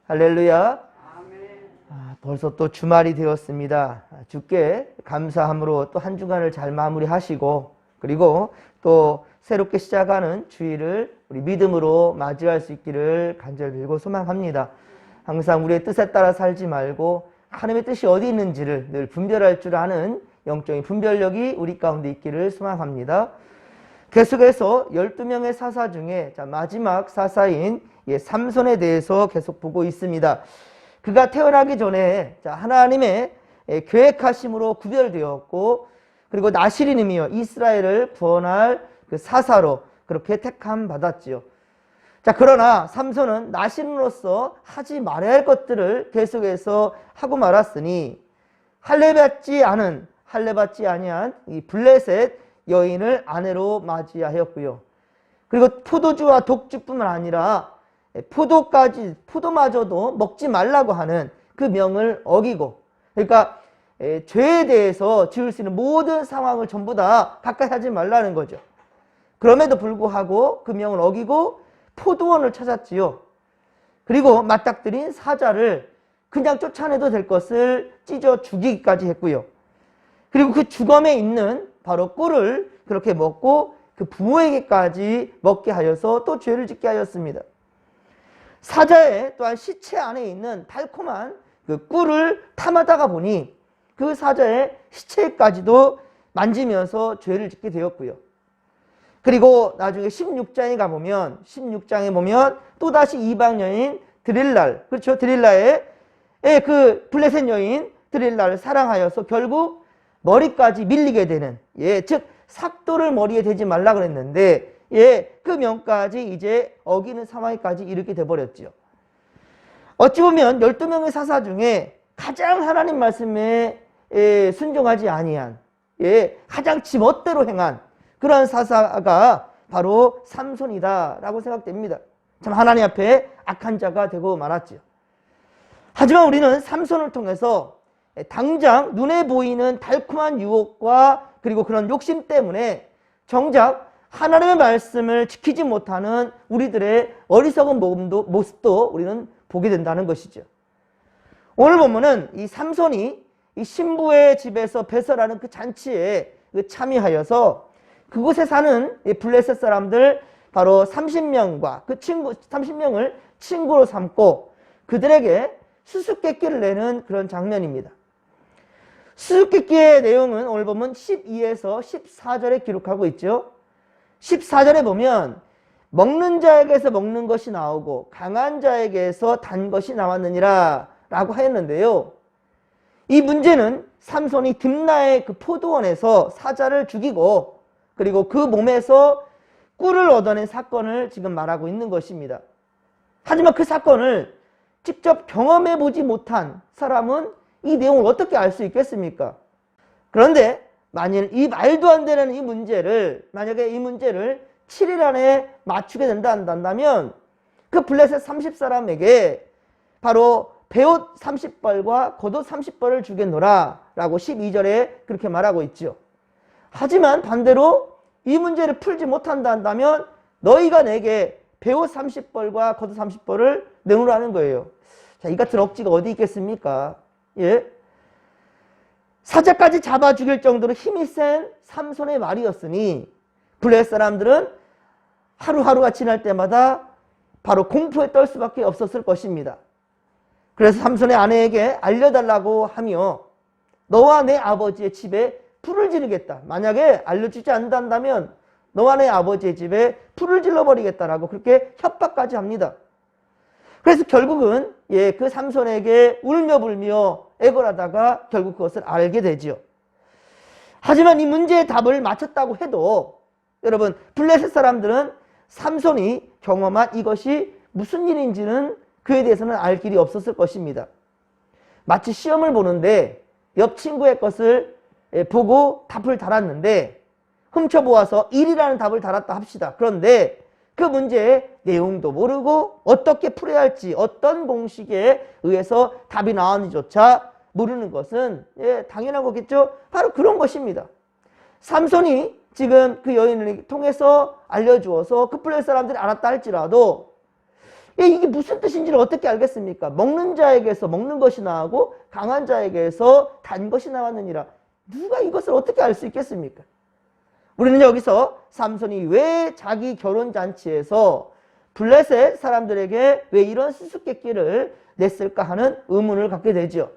할렐루야. 벌써 또 주말이 되었습니다. 주께 감사함으로 또 한 주간을 잘 마무리하시고, 그리고 또 새롭게 시작하는 주일을 우리 믿음으로 맞이할 수 있기를 간절히 빌고 소망합니다. 항상 우리의 뜻에 따라 살지 말고 하나님의 뜻이 어디 있는지를 늘 분별할 줄 아는 영적인 분별력이 우리 가운데 있기를 소망합니다. 계속해서 12명의 사사 중에 마지막 사사인 삼손에 대해서 계속 보고 있습니다. 그가 태어나기 전에 하나님의 계획하심으로 구별되었고, 그리고 나시린이며 이스라엘을 구원할 그 사사로 그렇게 택함 받았지요. 그러나 삼손은 나시린으로서 하지 말아야 할 것들을 계속해서 하고 말았으니 할례받지 아니한 이 블레셋 여인을 아내로 맞이하였고요. 그리고 포도주와 독주뿐만 아니라 포도마저도 먹지 말라고 하는 그 명을 어기고, 그러니까 죄에 대해서 지을 수 있는 모든 상황을 전부 다 가까이 하지 말라는 거죠. 그럼에도 불구하고 그 명을 어기고 포도원을 찾았지요. 그리고 맞닥뜨린 사자를 그냥 쫓아내도 될 것을 찢어 죽이기까지 했고요. 그리고 그 주검에 있는 바로 꿀을 그렇게 먹고 그 부모에게까지 먹게 하여서 또 죄를 짓게 하였습니다. 사자의 또한 시체 안에 있는 달콤한 그 꿀을 탐하다가 보니 그 사자의 시체까지도 만지면서 죄를 짓게 되었고요. 그리고 나중에 16장에 보면 또다시 이방 여인 드릴랄, 그렇죠? 드릴라의 그 블레셋 여인 드릴라를 사랑하여서 결국 머리까지 밀리게 되는, 즉 삭도를 머리에 대지 말라 그랬는데 그 명까지 이제 어기는 상황까지 이르게 돼버렸죠. 어찌 보면 12명의 사사 중에 가장 하나님 말씀에 순종하지 아니한, 가장 지멋대로 행한 그런 사사가 바로 삼손이다라고 생각됩니다. 참 하나님 앞에 악한 자가 되고 말았죠. 하지만 우리는 삼손을 통해서 당장 눈에 보이는 달콤한 유혹과 그리고 그런 욕심 때문에 정작 하나님의 말씀을 지키지 못하는 우리들의 어리석은 모습도 우리는 보게 된다는 것이죠. 오늘 본문은 이 삼손이 이 신부의 집에서 배설하는 그 잔치에 참여하여서 그곳에 사는 블레셋 사람들 바로 30명과 그 30명을 친구로 삼고 그들에게 수수께끼를 내는 그런 장면입니다. 수수께끼의 내용은 오늘 보면 12에서 14절에 기록하고 있죠. 14절에 보면 먹는 자에게서 먹는 것이 나오고 강한 자에게서 단 것이 나왔느니라 라고 하였는데요. 이 문제는 삼손이 딥나의 그 포도원에서 사자를 죽이고 그리고 그 몸에서 꿀을 얻어낸 사건을 지금 말하고 있는 것입니다. 하지만 그 사건을 직접 경험해 보지 못한 사람은 이 내용을 어떻게 알 수 있겠습니까? 그런데 만일 이 말도 안 되는 만약에 이 문제를 7일 안에 맞추게 된다면 그 블레셋 30사람에게 바로 베옷 30벌과 겉옷 30벌을 주겠노라 라고 12절에 그렇게 말하고 있죠. 하지만 반대로 이 문제를 풀지 못한다면 너희가 내게 베옷 30벌과 겉옷 30벌을 내놓으라는 거예요. 자, 이 같은 억지가 어디 있겠습니까? 사자까지 잡아 죽일 정도로 힘이 센 삼손의 말이었으니 블레셋 사람들은 하루하루가 지날 때마다 바로 공포에 떨 수밖에 없었을 것입니다. 그래서 삼손의 아내에게 알려달라고 하며 너와 내 아버지의 집에 불을 지르겠다. 만약에 알려주지 않는다면 너와 내 아버지의 집에 불을 질러버리겠다라고 그렇게 협박까지 합니다. 그래서 결국은 그 삼손에게 울며불며 애걸하다가 결국 그것을 알게 되지요. 하지만 이 문제의 답을 맞췄다고 해도 여러분 블레셋 사람들은 삼손이 경험한 이것이 무슨 일인지는 그에 대해서는 알 길이 없었을 것입니다. 마치 시험을 보는데 옆 친구의 것을 보고 답을 달았는데 훔쳐보아서 1이라는 답을 달았다 합시다. 그런데 그 문제의 내용도 모르고 어떻게 풀어야 할지 어떤 공식에 의해서 답이 나왔는지조차 모르는 것은 당연한 거겠죠. 바로 그런 것입니다. 삼손이 지금 그 여인을 통해서 알려주어서 그 블레셋 사람들이 알았다 할지라도 이게 무슨 뜻인지를 어떻게 알겠습니까? 먹는 자에게서 먹는 것이 나오고 강한 자에게서 단 것이 나왔느니라. 누가 이것을 어떻게 알 수 있겠습니까? 우리는 여기서 삼손이 왜 자기 결혼잔치에서 블레셋 사람들에게 왜 이런 수수께끼를 냈을까 하는 의문을 갖게 되죠.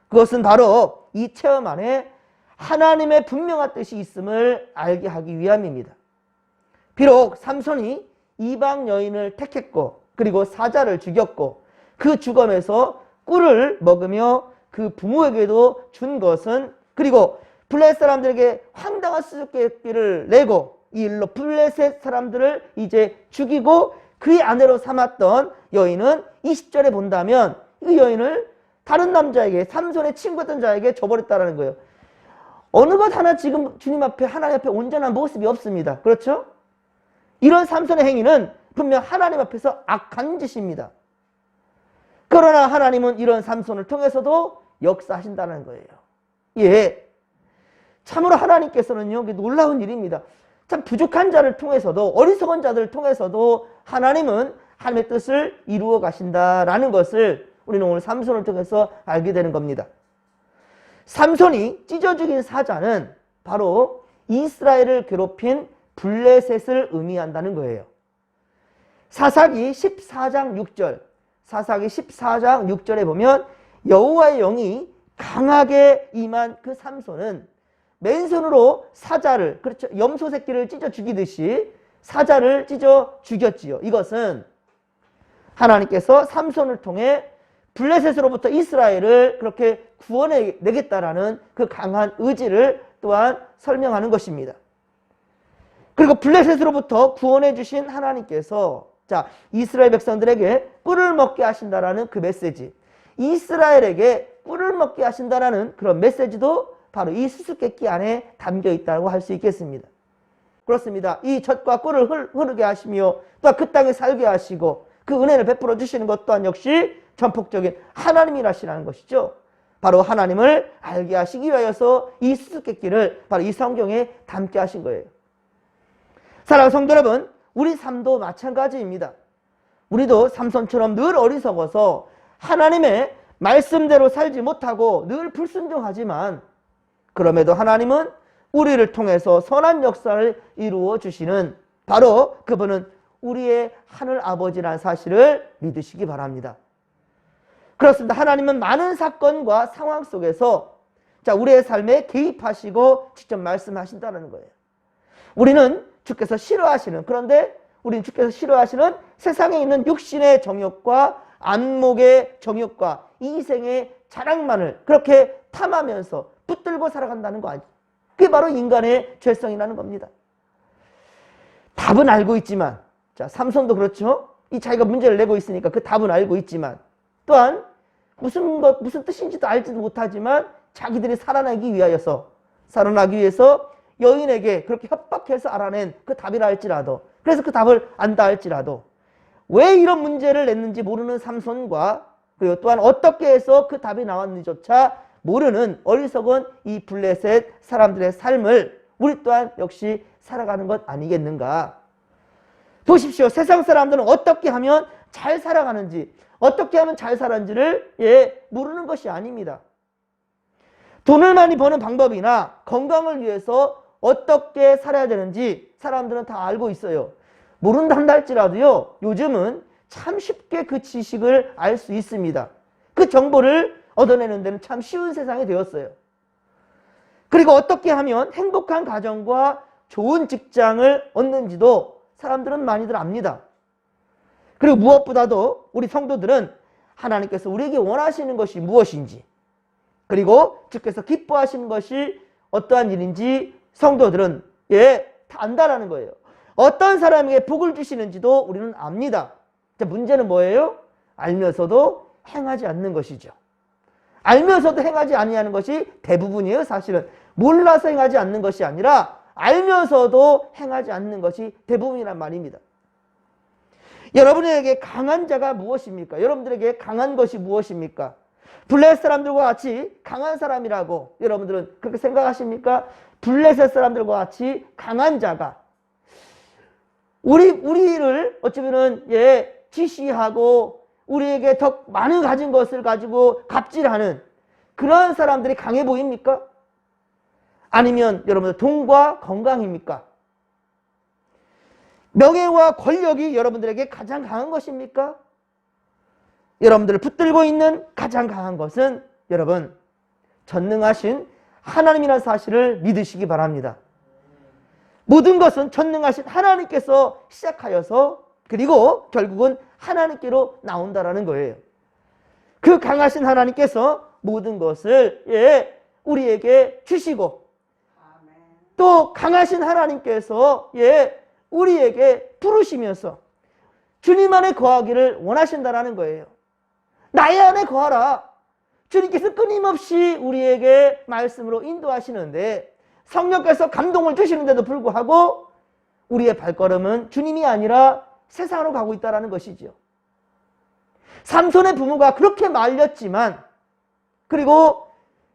그것은 바로 이 체험 안에 하나님의 분명한 뜻이 있음을 알게 하기 위함입니다. 비록 삼손이 이방 여인을 택했고 그리고 사자를 죽였고 그 죽음에서 꿀을 먹으며 그 부모에게도 준 것은, 그리고 블레셋 사람들에게 황당한 수수께끼를 내고 이 일로 블레셋 사람들을 이제 죽이고 그의 아내로 삼았던 여인은 20절에 본다면 이 여인을 다른 남자에게, 삼손의 친구였던 자에게 줘버렸다는 거예요. 어느 것 하나 지금 주님 앞에, 하나님 앞에 온전한 모습이 없습니다. 그렇죠? 이런 삼손의 행위는 분명 하나님 앞에서 악한 짓입니다. 그러나 하나님은 이런 삼손을 통해서도 역사하신다는 거예요. 예, 참으로 하나님께서는요, 놀라운 일입니다. 참 부족한 자를 통해서도, 어리석은 자들을 통해서도 하나님은 하나님의 뜻을 이루어 가신다라는 것을 우리는 오늘 삼손을 통해서 알게 되는 겁니다. 삼손이 찢어 죽인 사자는 바로 이스라엘을 괴롭힌 블레셋을 의미한다는 거예요. 사사기 14장 6절, 사사기 14장 6절에 보면 여호와의 영이 강하게 임한 그 삼손은 맨손으로 사자를, 그렇죠, 염소 새끼를 찢어 죽이듯이 사자를 찢어 죽였지요. 이것은 하나님께서 삼손을 통해 블레셋으로부터 이스라엘을 그렇게 구원해 내겠다라는 그 강한 의지를 또한 설명하는 것입니다. 그리고 블레셋으로부터 구원해 주신 하나님께서 자, 이스라엘 백성들에게 꿀을 먹게 하신다라는 그 메시지, 이스라엘에게 꿀을 먹게 하신다라는 그런 메시지도 바로 이 수수께끼 안에 담겨 있다고 할 수 있겠습니다. 그렇습니다. 이 젖과 꿀을 흐르게 하시며 또한 그 땅에 살게 하시고 그 은혜를 베풀어 주시는 것 또한 역시 전폭적인 하나님이라시라는 것이죠. 바로 하나님을 알게 하시기 위하여서 이 수수께끼를 바로 이 성경에 담게 하신 거예요. 사랑하는 성도 여러분, 우리 삶도 마찬가지입니다. 우리도 삼손처럼 늘 어리석어서 하나님의 말씀대로 살지 못하고 늘 불순종하지만, 그럼에도 하나님은 우리를 통해서 선한 역사를 이루어 주시는, 바로 그분은 우리의 하늘 아버지라는 사실을 믿으시기 바랍니다. 그렇습니다. 하나님은 많은 사건과 상황 속에서 우리의 삶에 개입하시고 직접 말씀하신다는 거예요. 우리는 주께서 싫어하시는, 그런데 우리는 주께서 싫어하시는 세상에 있는 육신의 정욕과 안목의 정욕과 이생의 자랑만을 그렇게 탐하면서 붙들고 살아간다는 거 아니에요. 그게 바로 인간의 죄성이라는 겁니다. 답은 알고 있지만, 자, 삼손도 그렇죠. 이 자기가 문제를 내고 있으니까 그 답은 알고 있지만, 또한 무슨 뜻인지도 알지도 못하지만 자기들이 살아나기 위해서 여인에게 그렇게 협박해서 알아낸 그 답이라 할지라도, 그래서 그 답을 안다 할지라도 왜 이런 문제를 냈는지 모르는 삼손과, 그리고 또한 어떻게 해서 그 답이 나왔는지조차 모르는 어리석은 이 블레셋 사람들의 삶을 우리 또한 역시 살아가는 것 아니겠는가. 보십시오. 세상 사람들은 어떻게 하면 잘 살아가는지, 어떻게 하면 잘 살았는지를 모르는 것이 아닙니다. 돈을 많이 버는 방법이나 건강을 위해서 어떻게 살아야 되는지 사람들은 다 알고 있어요. 모른다 할지라도요, 요즘은 참 쉽게 그 지식을 알 수 있습니다. 그 정보를 얻어내는 데는 참 쉬운 세상이 되었어요. 그리고 어떻게 하면 행복한 가정과 좋은 직장을 얻는지도 사람들은 많이들 압니다. 그리고 무엇보다도 우리 성도들은 하나님께서 우리에게 원하시는 것이 무엇인지, 그리고 주께서 기뻐하시는 것이 어떠한 일인지 성도들은 다 안다라는 거예요. 어떤 사람에게 복을 주시는지도 우리는 압니다. 문제는 뭐예요? 알면서도 행하지 않는 것이죠. 알면서도 행하지 아니하는 것이 대부분이에요. 사실은 몰라서 행하지 않는 것이 아니라 알면서도 행하지 않는 것이 대부분이란 말입니다. 여러분에게 강한 자가 무엇입니까? 여러분들에게 강한 것이 무엇입니까? 블레셋 사람들과 같이 강한 사람이라고 여러분들은 그렇게 생각하십니까? 블레셋 사람들과 같이 강한 자가 우리를 어쩌면은 지시하고 우리에게 더 많은 가진 것을 가지고 갑질하는 그런 사람들이 강해 보입니까? 아니면 여러분들 돈과 건강입니까? 명예와 권력이 여러분들에게 가장 강한 것입니까? 여러분들을 붙들고 있는 가장 강한 것은 여러분 전능하신 하나님이라는 사실을 믿으시기 바랍니다. 모든 것은 전능하신 하나님께서 시작하여서 그리고 결국은 하나님께로 나온다라는 거예요. 그 강하신 하나님께서 모든 것을 우리에게 주시고 또 강하신 하나님께서 우리에게 부르시면서 주님 안에 거하기를 원하신다라는 거예요. 나의 안에 거하라. 주님께서 끊임없이 우리에게 말씀으로 인도하시는데 성령께서 감동을 주시는데도 불구하고 우리의 발걸음은 주님이 아니라 세상으로 가고 있다는 것이죠. 삼손의 부모가 그렇게 말렸지만 그리고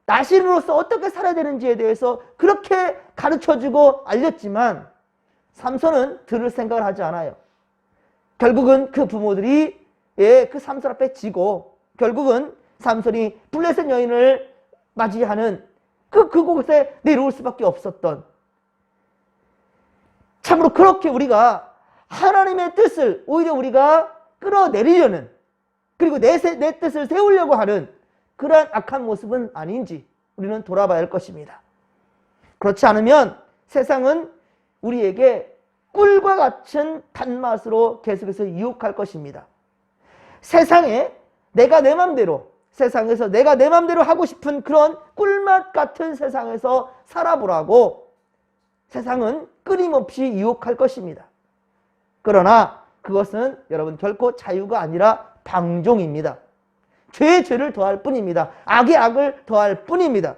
나신으로서 어떻게 살아야 되는지에 대해서 그렇게 가르쳐주고 알렸지만 삼손은 들을 생각을 하지 않아요. 결국은 그 부모들이 그 삼손 앞에 지고 결국은 삼손이 블레셋 여인을 맞이하는 그곳에 내려올 수밖에 없었던, 참으로 그렇게 우리가 하나님의 뜻을 오히려 우리가 끌어내리려는 그리고 내 뜻을 세우려고 하는 그러한 악한 모습은 아닌지 우리는 돌아봐야 할 것입니다. 그렇지 않으면 세상은 우리에게 꿀과 같은 단맛으로 계속해서 유혹할 것입니다. 세상에 내가 내 맘대로, 세상에서 내가 내 맘대로 하고 싶은 그런 꿀맛 같은 세상에서 살아보라고 세상은 끊임없이 유혹할 것입니다. 그러나 그것은 여러분 결코 자유가 아니라 방종입니다. 죄의 죄를 더할 뿐입니다. 악의 악을 더할 뿐입니다.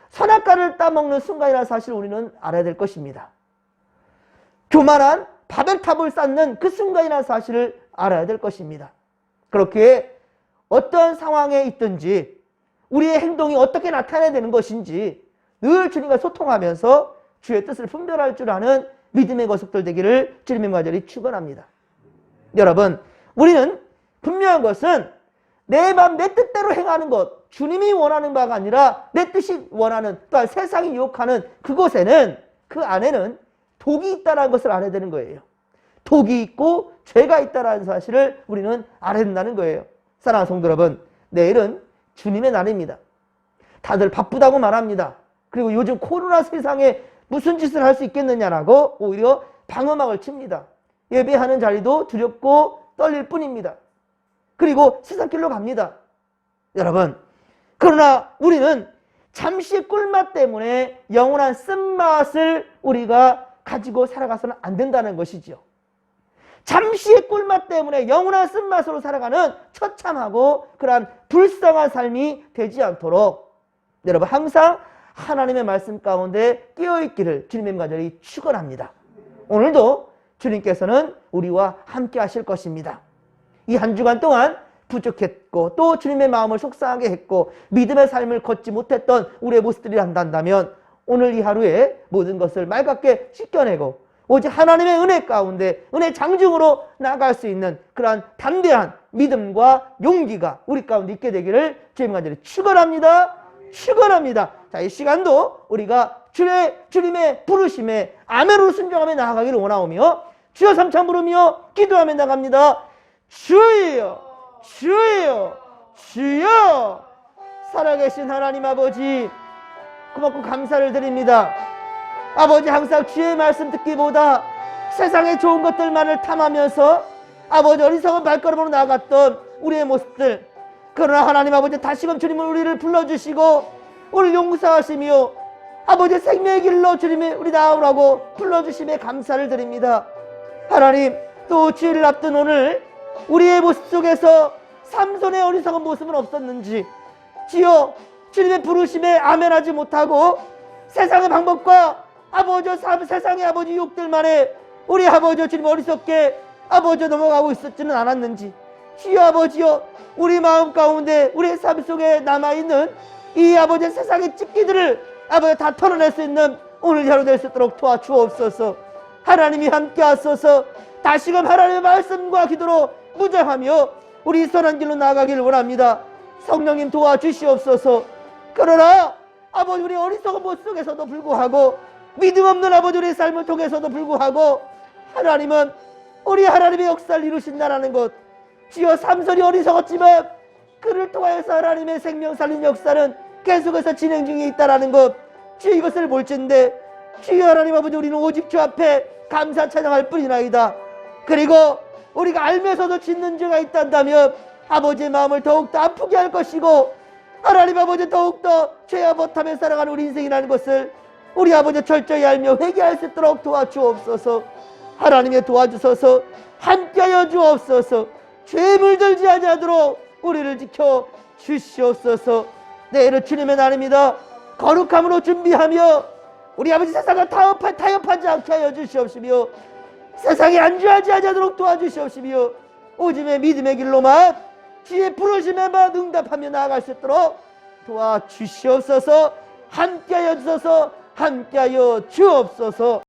선악과를 따먹는 순간이라는 사실을 우리는 알아야 될 것입니다. 교만한 바벨탑을 쌓는 그 순간이라는 사실을 알아야 될 것입니다. 그렇게 어떤 상황에 있든지 우리의 행동이 어떻게 나타나야 되는 것인지 늘 주님과 소통하면서 주의 뜻을 분별할 줄 아는 믿음의 거석들 되기를 주님의 간절히 축원합니다. 여러분, 우리는 분명한 것은 내 맘 내 뜻대로 행하는 것, 주님이 원하는 바가 아니라 내 뜻이 원하는, 또한 세상이 유혹하는 그곳에는, 그 안에는 독이 있다는 것을 알아야 되는 거예요. 독이 있고 죄가 있다는 사실을 우리는 알아야 된다는 거예요. 사랑하는 성도 여러분, 내일은 주님의 날입니다. 다들 바쁘다고 말합니다. 그리고 요즘 코로나 세상에 무슨 짓을 할 수 있겠느냐라고 오히려 방어막을 칩니다. 예배하는 자리도 두렵고 떨릴 뿐입니다. 그리고 세상길로 갑니다. 여러분, 그러나 우리는 잠시 꿀맛 때문에 영원한 쓴맛을 우리가 가지고 살아가서는 안 된다는 것이죠. 잠시의 꿀맛 때문에 영원한 쓴맛으로 살아가는 처참하고 그러한 불쌍한 삶이 되지 않도록 여러분 항상 하나님의 말씀 가운데 깨어있기를 주님의 간절히 축원합니다. 오늘도 주님께서는 우리와 함께 하실 것입니다. 이 한 주간 동안 부족했고 또 주님의 마음을 속상하게 했고 믿음의 삶을 걷지 못했던 우리의 모습들이 한다면 오늘 이 하루에 모든 것을 맑게 씻겨내고 오직 하나님의 은혜 가운데 은혜 장중으로 나아갈 수 있는 그러한 담대한 믿음과 용기가 우리 가운데 있게 되기를 주님 간절히 축원합니다. 축원합니다. 자, 이 시간도 우리가 주님의 부르심에 아멘으로 순종하며 나아가기를 원하오며 주여 삼창 부르며 기도하며 나갑니다. 주여, 주여, 주여. 살아계신 하나님 아버지, 고맙고 감사를 드립니다. 아버지, 항상 주의 말씀 듣기보다 세상의 좋은 것들만을 탐하면서 아버지 어리석은 발걸음으로 나아갔던 우리의 모습들, 그러나 하나님 아버지 다시금 주님은 우리를 불러주시고 우리를 용서하시며 아버지 생명의 길로 주님이 우리 나오라고 불러주심에 감사를 드립니다. 하나님, 또 주일을 앞둔 오늘 우리의 모습 속에서 삼손의 어리석은 모습은 없었는지 주여 주님의 부르심에 아멘하지 못하고 세상의 방법과 아버지 세상의 아버지 유혹들만에 우리 아버지 주님 어리석게 아버지 넘어가고 있었지는 않았는지 주여 아버지여 우리 마음 가운데 우리의 삶 속에 남아있는 이 아버지 세상의 찢기들을 아버지 다 털어낼 수 있는 오늘 하루 될 수 있도록 도와주옵소서. 하나님이 함께 하소서. 다시금 하나님의 말씀과 기도로 무장하며 우리 선한 길로 나아가기를 원합니다. 성령님 도와주시옵소서. 그러나 아버지 우리 어리석은 모습 속에서도 불구하고 믿음 없는 아버지 우리의 삶을 통해서도 불구하고 하나님은 우리 하나님의 역사를 이루신다라는 것, 주여 삼손이 어리석었지만 그를 통하여서 하나님의 생명 살린 역사는 계속해서 진행 중에 있다라는 것, 주여 이것을 볼진데 주여 하나님 아버지 우리는 오직 주 앞에 감사 찬양할 뿐이나이다. 그리고 우리가 알면서도 짓는 죄가 있단다면 아버지의 마음을 더욱더 아프게 할 것이고 하나님 아버지 더욱더 죄와 못하며 살아가는 우리 인생이라는 것을 우리 아버지 철저히 알며 회개할 수 있도록 도와주옵소서. 하나님의 도와주소서. 함께하여 주옵소서. 죄에 물들지 아니하도록 우리를 지켜 주시옵소서. 내일은 주님의 날입니다. 거룩함으로 준비하며 우리 아버지 세상과 타협하지 않게 하여 주시옵시며 세상에 안주하지 아니하도록 도와주시옵시며 오직의 믿음의 길로만 주의 부르심에만 응답하며 나아갈 수 있도록 도와주시옵소서. 함께하여 주소서. 함께하여 주옵소서.